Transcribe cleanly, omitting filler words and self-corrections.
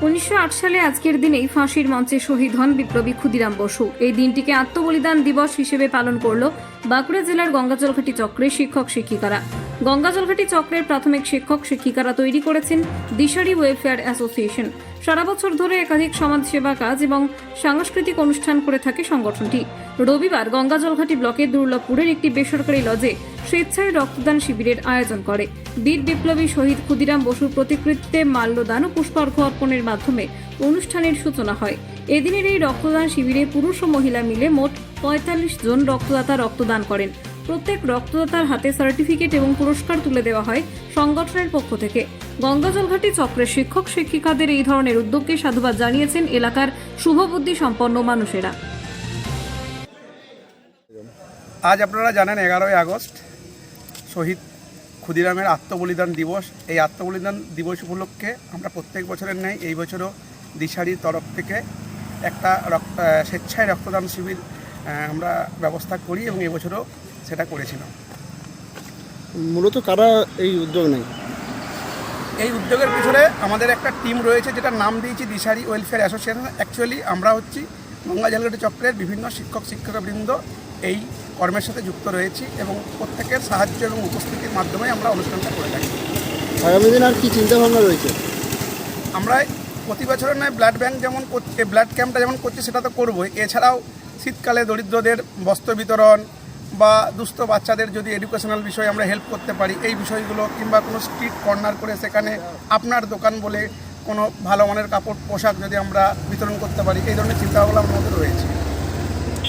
1908 সালে আজকের দিনেই ফাঁসির মঞ্চে শহীদ হন বিপ্লবী ক্ষুদিরাম বসু। এই দিনটিকে আত্মবলিদান দিবস হিসেবে পালন করল বাঁকুড়া জেলার গঙ্গাজলঘাটি চক্রের শিক্ষক শিক্ষিকারা। গঙ্গাজলঘাটি চক্রের প্রাথমিক শিক্ষক শিক্ষিকারা তৈরি করেছেন দিশারি ওয়েলফেয়ার অ্যাসোসিয়েশন। সারা বছর ধরে একাধিক সমাজসেবা কাজ এবং সাংস্কৃতিক অনুষ্ঠান করে থাকে সংগঠনটি। রবিবার গঙ্গাজলঘাটি ব্লকের দুর্লভপুরের একটি বেসরকারি লজে স্বেচ্ছায় রক্তদান শিবিরের আয়োজন করে। বীর বিপ্লবী শহীদ ক্ষুদিরাম বসুর প্রতিকৃতিতে মাল্যদান ও পুষ্পার্ঘ্য অর্পণের মাধ্যমে অনুষ্ঠানের সূচনা হয়। এদিনের এই রক্তদান শিবিরে পুরুষ ও মহিলা মিলে মোট ৪৫ জন রক্তদাতা রক্তদান করেন। প্রত্যেক রক্তদাতার হাতে সার্টিফিকেট এবং পুরস্কার তুলে দেওয়া হয় সংগঠনের পক্ষ থেকে। গঙ্গাজলঘাটি চক্রের শিক্ষক শিক্ষিকাদের এই ধরনের উদ্যোগকে সাধুবাদ জানিয়েছেন এলাকার শুভবুদ্ধি সম্পন্ন মানুষেরা। আজ আপনারা জানেন 11ই আগস্ট শহীদ ক্ষুদিরামের আত্মবলিদান দিবস। এই আত্মবলিদান দিবস উপলক্ষে আমরা প্রত্যেক বছরের ন্যায় এই বছরও দিশারির তরফ থেকে একটা স্বেচ্ছায় রক্তদান শিবির আমরা ব্যবস্থা করি এবং এবছরও সেটা করেছিলাম। মূলত কারা এই উদ্যোগ নেয়? এই উদ্যোগের পিছনে আমাদের একটা টিম রয়েছে, যেটার নাম দিয়েছি দিশারি ওয়েলফেয়ার অ্যাসোসিয়েশন। অ্যাকচুয়ালি আমরা হচ্ছি গঙ্গাজলঘাটি চক্রের বিভিন্ন শিক্ষক শিক্ষকবৃন্দ এই কর্মের সাথে যুক্ত রয়েছি এবং প্রত্যেকের সাহায্য এবং উপস্থিতির মাধ্যমে আমরা অনুষ্ঠানটা করে থাকি। আগামী দিন আর কি চিন্তাভাবনা রয়েছে? আমরা প্রতি বছরের নয় ব্লাড ব্যাংক যেমন করছে, ব্লাড ক্যাম্পটা যেমন করছি সেটা তো করবোই। এছাড়াও শীতকালে দরিদ্রদের বস্ত্র বিতরণ বা দুস্থ বাচ্চাদের যদি এডুকেশনাল বিষয়ে আমরা হেল্প করতে পারি, এই বিষয়গুলো, কিংবা কোনো স্ট্রিট কর্নার করে সেখানে আপনার দোকান বলে কোনো ভালো মানের কাপড় পোশাক যদি আমরা বিতরণ করতে পারি, এই ধরনের চিন্তাভাবনা আমাদের রয়েছে।